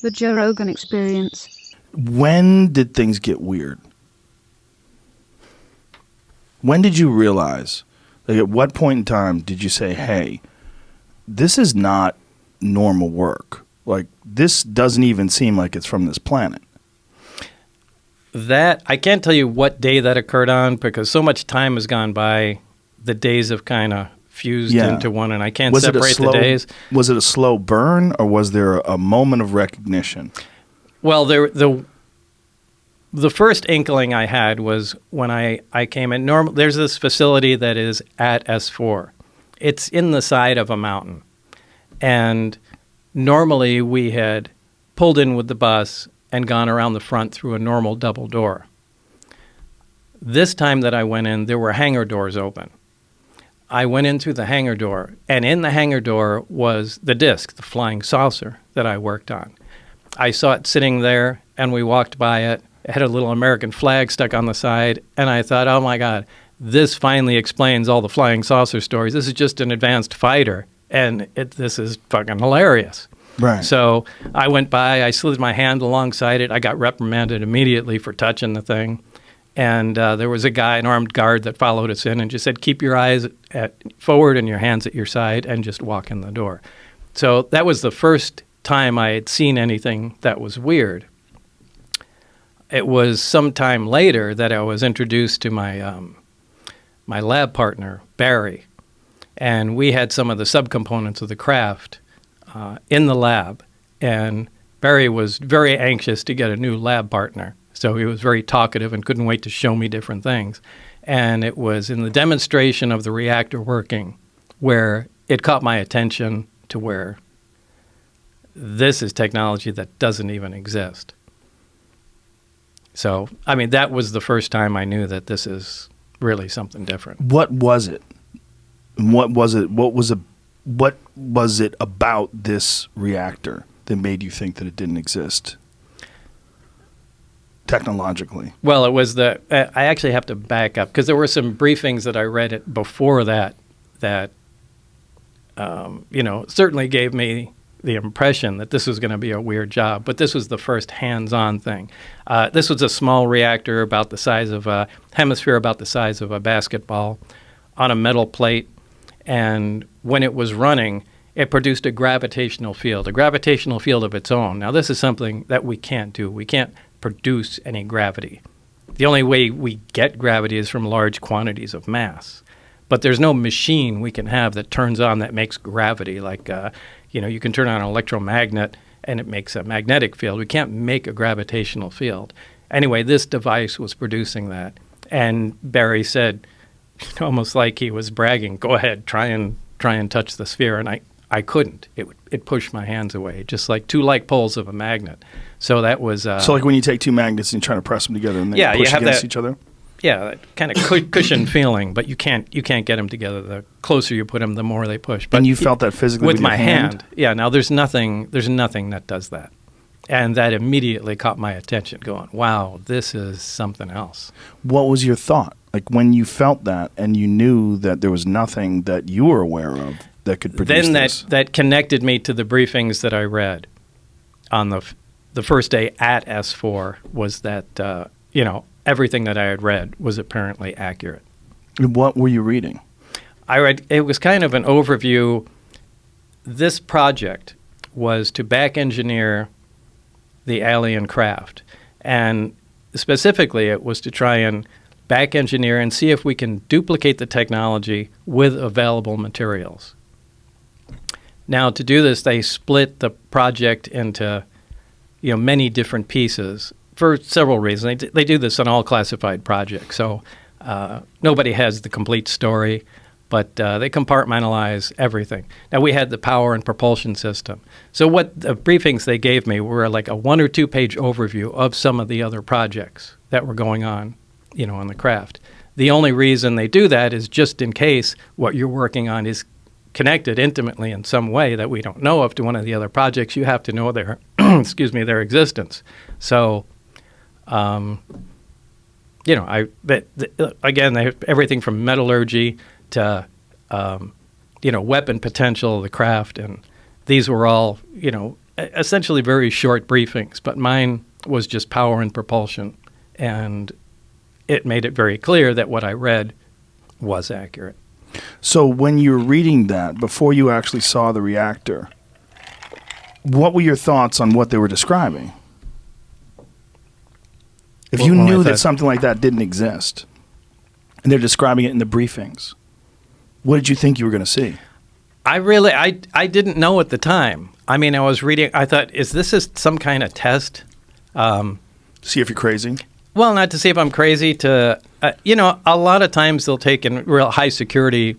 The Joe Rogan Experience. When did things get weird? When did you realize, like at what point in time did you say, hey, this is not normal work? Like this doesn't even seem like it's from this planet. That, I can't tell you what day that occurred on because so much time has gone by, the days have kind of fused into one, and I can't separate the days. Was it a slow burn, or was there a moment of recognition? Well, the first inkling I had was when I came in. There's this facility that is at S4. It's in the side of a mountain. And normally we had pulled in with the bus and gone around the front through a normal double door. This time that I went in, there were hangar doors open. I went in through the hangar door, and in the hangar door was the disc, the flying saucer that I worked on. I saw it sitting there, and we walked by it. It had a little American flag stuck on the side, and I thought, oh my God, this finally explains all the flying saucer stories. This is just an advanced fighter, and this is fucking hilarious. Right. So I went by, I slid my hand alongside it. I got reprimanded immediately for touching the thing. And there was a guy, an armed guard, that followed us in and just said, keep your eyes forward and your hands at your side and just walk in the door. So that was the first time I had seen anything that was weird. It was sometime later that I was introduced to my my lab partner, Barry, and we had some of the subcomponents of the craft in the lab, and Barry was very anxious to get a new lab partner, so he was very talkative and couldn't wait to show me different things. And it was in the demonstration of the reactor working where it caught my attention to where this is technology that doesn't even exist. So, I mean, that was the first time I knew that this is really something different. What was it? What was it? What was it about this reactor that made you think that it didn't exist technologically? Well, it was I actually have to back up because there were some briefings that I read before that certainly gave me the impression that this was going to be a weird job, but this was the first hands-on thing. This was a small reactor about the size of a hemisphere, about the size of a basketball, on a metal plate, and when it was running, it produced a gravitational field of its own. Now, this is something that we can't do. We can't produce any gravity. The only way we get gravity is from large quantities of mass. But there's no machine we can have that turns on that makes gravity. Like, you can turn on an electromagnet and it makes a magnetic field. We can't make a gravitational field. Anyway, this device was producing that. And Barry said, almost like he was bragging, go ahead, try and touch the sphere. And I couldn't. It pushed my hands away, just like two like poles of a magnet. So that was... so like when you take two magnets and you try to press them together and they push against each other? Yeah, that kind of cushion feeling, but you can't get them together. The closer you put them, the more they push. But and you felt that physically with my hand? Yeah. Now there's nothing that does that, and that immediately caught my attention. Going, wow, this is something else. What was your thought? Like when you felt that, and you knew that there was nothing that you were aware of that could produce this? Then that connected me to the briefings that I read on the first day at S4. Was that everything that I had read was apparently accurate. What were you reading? It was kind of an overview. This project was to back engineer the alien craft. And specifically, it was to try and back engineer and see if we can duplicate the technology with available materials. Now, to do this, they split the project into many different pieces. For several reasons. They do this on all classified projects, so nobody has the complete story, but they compartmentalize everything. Now, we had the power and propulsion system. So what the briefings they gave me were like a 1 or 2 page overview of some of the other projects that were going on, on the craft. The only reason they do that is just in case what you're working on is connected intimately in some way that we don't know of to one of the other projects. You have to know their, their existence. So... again, they have everything from metallurgy to, weapon potential of the craft, and these were all, essentially very short briefings, but mine was just power and propulsion. And it made it very clear that what I read was accurate. So when you were reading that, before you actually saw the reactor, what were your thoughts on what they were describing? If you knew that something like that didn't exist, and they're describing it in the briefings, what did you think you were going to see? I didn't know at the time. I mean, I was reading, I thought, is this some kind of test? See if you're crazy? Well, not to see if I'm crazy, a lot of times they'll take in real high security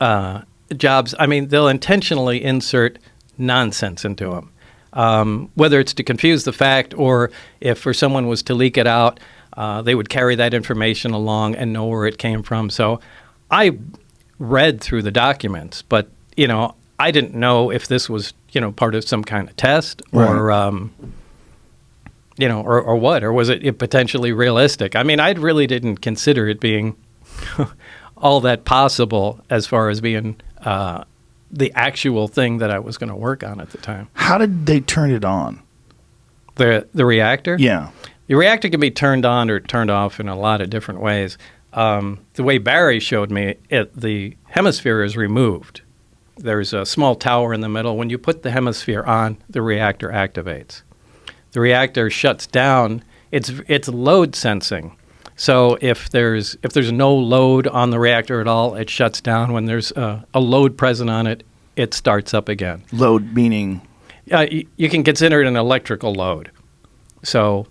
jobs. I mean, they'll intentionally insert nonsense into them, whether it's to confuse the fact or if for someone was to leak it out, they would carry that information along and know where it came from. So I read through the documents, but, I didn't know if this was, part of some kind of test or, or what, or was it potentially realistic? I mean, I really didn't consider it being all that possible as far as being the actual thing that I was going to work on at the time. How did they turn it on? The reactor? Yeah. The reactor can be turned on or turned off in a lot of different ways. The way Barry showed me it, the hemisphere is removed. There's a small tower in the middle. When you put the hemisphere on, the reactor activates. The reactor shuts down. It's load sensing. So if there's no load on the reactor at all, it shuts down. When there's a load present on it, it starts up again. Load meaning? You can consider it an electrical load. So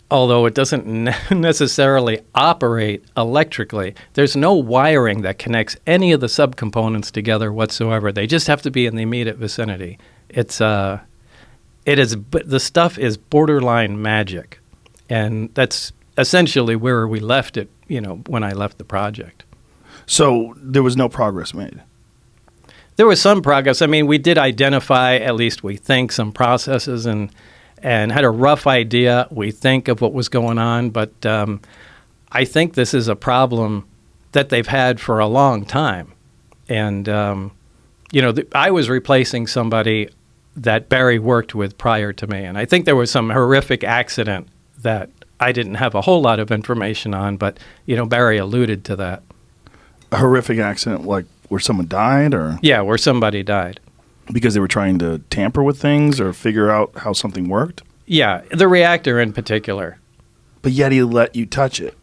although it doesn't necessarily operate electrically, there's no wiring that connects any of the subcomponents together whatsoever. They just have to be in the immediate vicinity. It is, but the stuff is borderline magic, and that's essentially where we left it, when I left the project. So there was no progress made? There was some progress. I mean, we did identify, at least we think, some processes and had a rough idea, we think, of what was going on. But I think this is a problem that they've had for a long time. And, I was replacing somebody that Barry worked with prior to me. And I think there was some horrific accident that I didn't have a whole lot of information on, but, Barry alluded to that. A horrific accident, like where someone died, or? Yeah, where somebody died. Because they were trying to tamper with things or figure out how something worked? Yeah, the reactor in particular. But yet he let you touch it.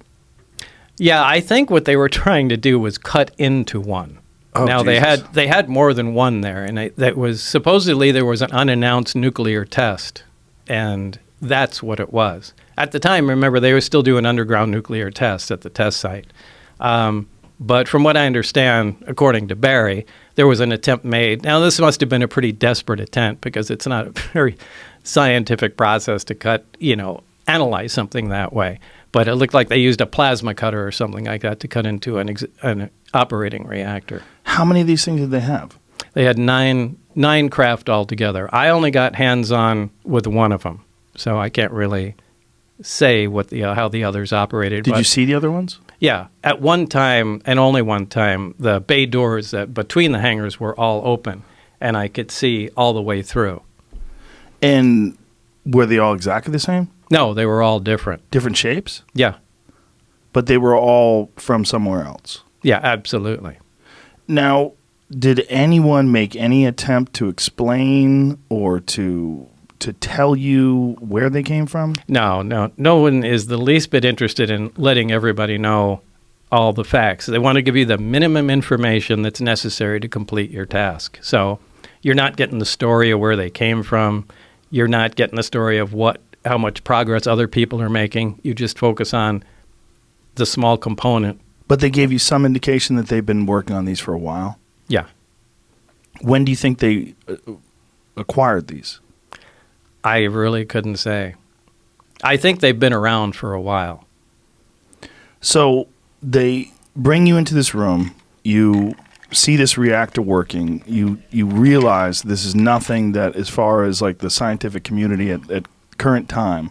Yeah, I think what they were trying to do was cut into one. Oh, now, Jesus. they had more than one there, and that was supposedly there was an unannounced nuclear test, and that's what it was. At the time, remember, they were still doing underground nuclear tests at the test site. But from what I understand, according to Barry, there was an attempt made. Now, this must have been a pretty desperate attempt because it's not a very scientific process to analyze something that way. But it looked like they used a plasma cutter or something like that to cut into an operating reactor. How many of these things did they have? They had nine craft altogether. I only got hands-on with one of them, so I can't really say how the others operated. Did you see the other ones? Yeah. At one time, and only one time, the bay doors that between the hangars were all open, and I could see all the way through. And were they all exactly the same? No, they were all different. Different shapes? Yeah. But they were all from somewhere else? Yeah, absolutely. Now, did anyone make any attempt to explain or to tell you where they came from? No. No one is the least bit interested in letting everybody know all the facts. They want to give you the minimum information that's necessary to complete your task. So you're not getting the story of where they came from. You're not getting the story of how much progress other people are making. You just focus on the small component. But they gave you some indication that they've been working on these for a while? Yeah. When do you think they acquired these? I really couldn't say. I think they've been around for a while. So they bring you into this room. You see this reactor working. You realize this is nothing that, as far as like the scientific community at current time,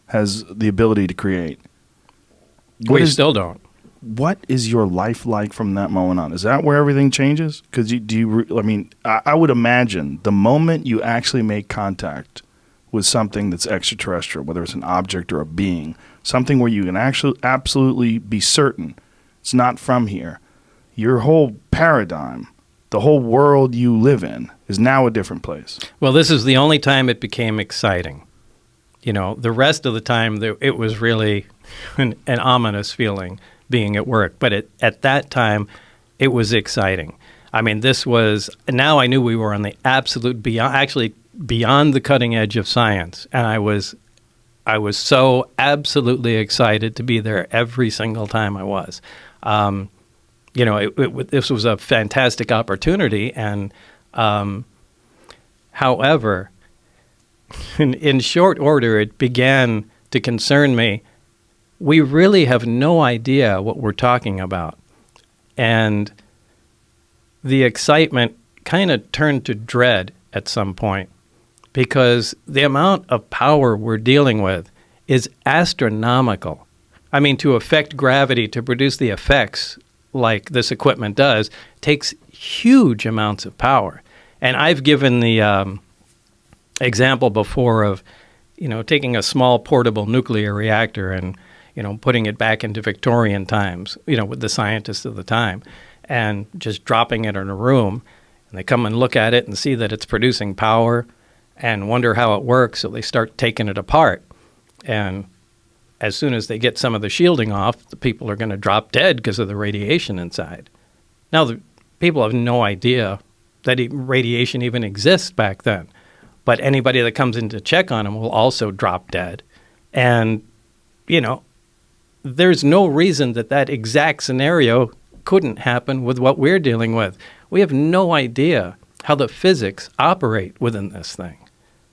has the ability to create. We still don't. what is your life like from that moment on? Is that where everything changes? Because I would imagine the moment you actually make contact with something that's extraterrestrial, whether it's an object or a being, something where you can actually absolutely be certain it's not from here, your whole paradigm, the whole world you live in, is now a different place. Well, this is the only time it became exciting. The rest of the time, it was really an ominous feeling being at work. But at that time, it was exciting. I mean, now I knew we were on the absolute beyond the cutting edge of science. And I was so absolutely excited to be there every single time I was. This was a fantastic opportunity. And however, in short order, it began to concern me. We really have no idea what we're talking about. And the excitement kind of turned to dread at some point, because the amount of power we're dealing with is astronomical. I mean, to affect gravity, to produce the effects like this equipment does, takes huge amounts of power. And I've given the example before of, taking a small portable nuclear reactor and, putting it back into Victorian times, with the scientists of the time, and just dropping it in a room. And they come and look at it and see that it's producing power and wonder how it works. So they start taking it apart. And as soon as they get some of the shielding off, the people are going to drop dead because of the radiation inside. Now, the people have no idea that radiation even exists back then. But anybody that comes in to check on them will also drop dead. And, there's no reason that exact scenario couldn't happen with what we're dealing with. We have no idea how the physics operate within this thing.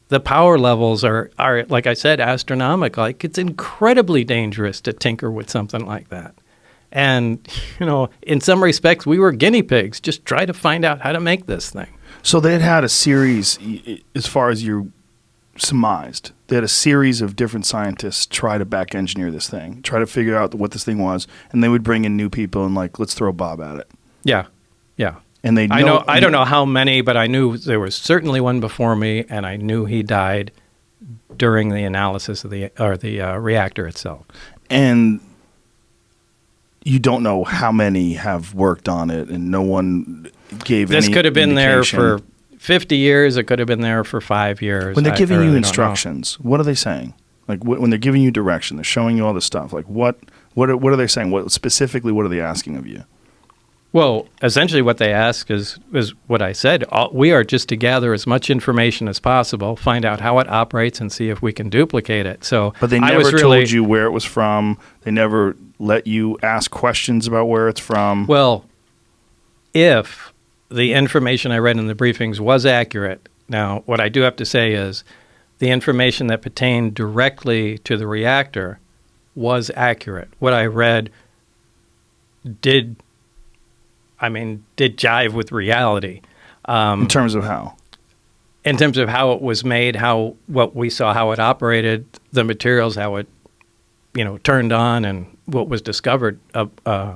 The power levels are, like I said, astronomical. Like, it's incredibly dangerous to tinker with something like that. And, in some respects, we were guinea pigs, just try to find out how to make this thing. So they had a series, as far as you surmised, they had a series of different scientists try to back engineer this thing, try to figure out what this thing was, and they would bring in new people and let's throw Bob at it. Yeah. And I don't know how many, but I knew there was certainly one before me, and I knew he died during the analysis of the reactor itself. And you don't know how many have worked on it, and no one gave any This could have been indication. there for 50 years. It could have been there for 5 years. When they're giving you instructions, what are they saying? Like, when they're giving you direction, they're showing you all this stuff. Like, what are they saying? What are they asking of you? Well, essentially what they ask is what I said. We are just to gather as much information as possible, find out how it operates, and see if we can duplicate it. But they never told you where it was from. They never let you ask questions about where it's from. Well, if the information I read in the briefings was accurate, now what I do have to say is the information that pertained directly to the reactor was accurate. What I read did jive with reality. In terms of how? In terms of how it was made, what we saw, how it operated, the materials, how it, turned on, and what was discovered about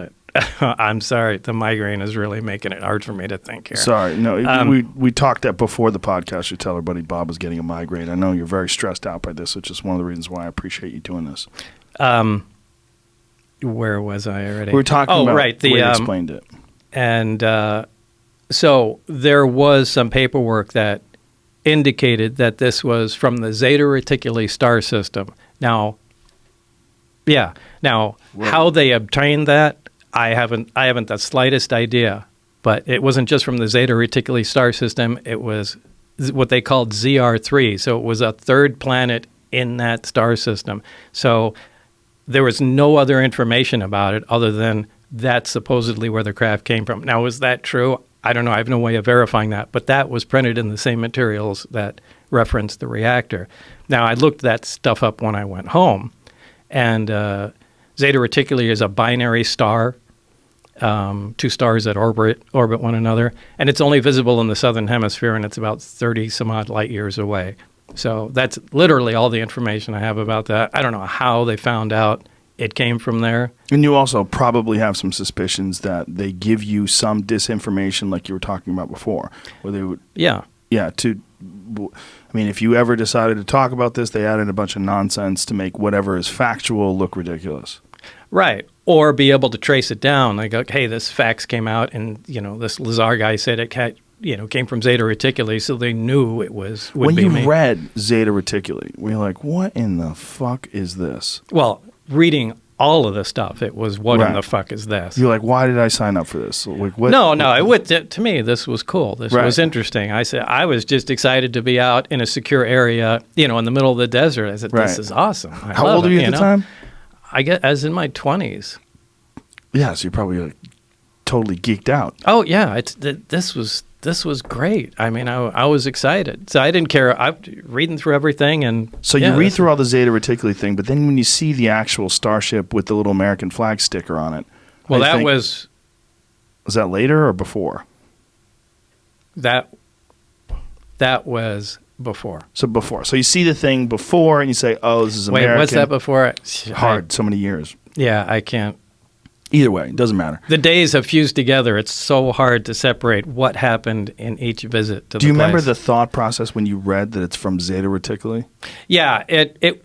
it. I'm sorry, the migraine is really making it hard for me to think here. Sorry, no, we talked that before the podcast. You tell everybody Bob was getting a migraine. I know you're very stressed out by this, which is one of the reasons why I appreciate you doing this. Where was I already? We were talking about right, the way you explained it. And so there was some paperwork that indicated that this was from the Zeta Reticuli star system. Now, how they obtained that, I haven't the slightest idea. But it wasn't just from the Zeta Reticuli star system. It was what they called ZR3. So it was a third planet in that star system. So there was no other information about it other than that's supposedly where the craft came from. Now, is that true? I don't know. I have no way of verifying that. But that was printed in the same materials that referenced the reactor. Now, I looked that stuff up when I went home. And Zeta Reticuli is a binary star, two stars that orbit one another. And it's only visible in the southern hemisphere, and it's about 30-some-odd light years away. So that's literally all the information I have about that. I don't know how they found out it came from there. And you also probably have some suspicions that they give you some disinformation like you were talking about before, where they would... Yeah. Yeah, I mean, if you ever decided to talk about this, they added a bunch of nonsense to make whatever is factual look ridiculous. Right. Or be able to trace it down. Like, hey, this fax came out and, this Lazar guy said it came from Zeta Reticuli, so they knew it would when be you me. read Zeta Reticuli, were you like, what in the fuck is this? Well, reading all of the stuff, it was, what Right. in the fuck is this? You're like, why did I sign up for this? Like, what? No, to me, this was cool. This Right. was interesting. I was just excited to be out in a secure area, in the middle of the desert. I said, Right. this is awesome. How old were you at the time? I was in my 20s. Yeah, so you're probably like, totally geeked out. Oh, yeah. This was great. I mean, I was excited. So I didn't care. I'm reading through everything. And So you read through all the Zeta Reticuli thing, but then when you see the actual starship with the little American flag sticker on it. Well, was that later or before? That was before. So before. So you see the thing before and you say, oh, this is American. Wait, what's that before? Hard, so many years. Yeah, I can't. Either way, it doesn't matter. The days have fused together. It's so hard to separate what happened in each visit to the place. Do you remember the thought process when you read that it's from Zeta Reticuli? Yeah, it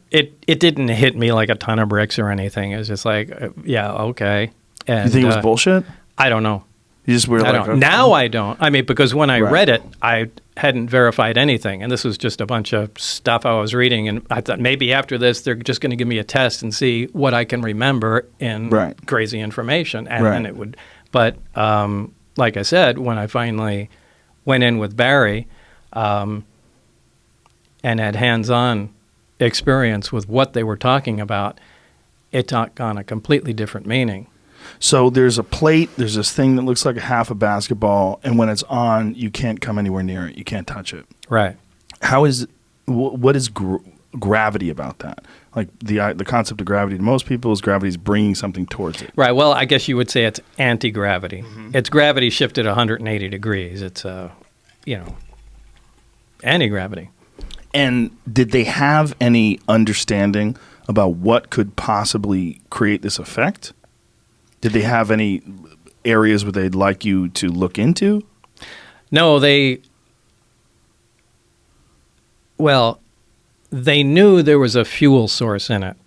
didn't hit me like a ton of bricks or anything. It was just like, yeah, okay. And, You think it was bullshit? I don't know. You just were I like, don't. Now I don't. I mean, because when I Right. read it, I hadn't verified anything, and this was just a bunch of stuff I was reading, and I thought maybe after this they're just going to give me a test and see what I can remember in Right. crazy information, and Right. then it would. But like I said, when I finally went in with Barry, and had hands-on experience with what they were talking about, it took on a completely different meaning. So there's a plate, there's this thing that looks like a half a basketball, and when it's on, you can't come anywhere near it. You can't touch it. Right. How is what is gravity about that? Like the concept of gravity to most people is gravity is bringing something towards it. Right. Well, I guess you would say it's anti-gravity. Mm-hmm. It's gravity shifted 180 degrees. It's anti-gravity. And did they have any understanding about what could possibly create this effect? Did they have any areas where they'd like you to look into? No, they knew there was a fuel source in it,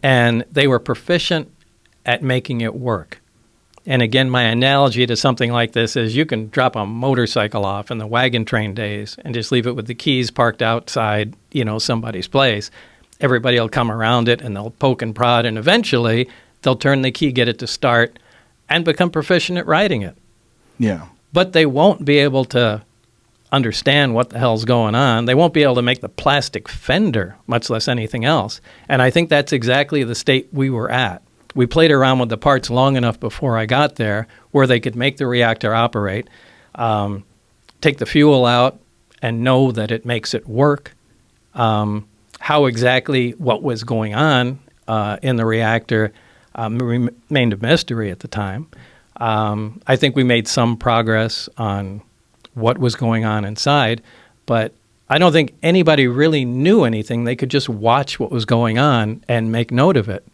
and they were proficient at making it work. And again, my analogy to something like this is you can drop a motorcycle off in the wagon train days and just leave it with the keys parked outside, somebody's place. Everybody will come around it and they'll poke and prod, and eventually they'll turn the key, get it to start, and become proficient at riding it. Yeah. But they won't be able to understand what the hell's going on. They won't be able to make the plastic fender, much less anything else. And I think that's exactly the state we were at. We played around with the parts long enough before I got there where they could make the reactor operate, take the fuel out, and know that it makes it work. How exactly what was going on in the reactor remained a mystery at the time. I think we made some progress on what was going on inside, but I don't think anybody really knew anything. They could just watch what was going on and make note of it.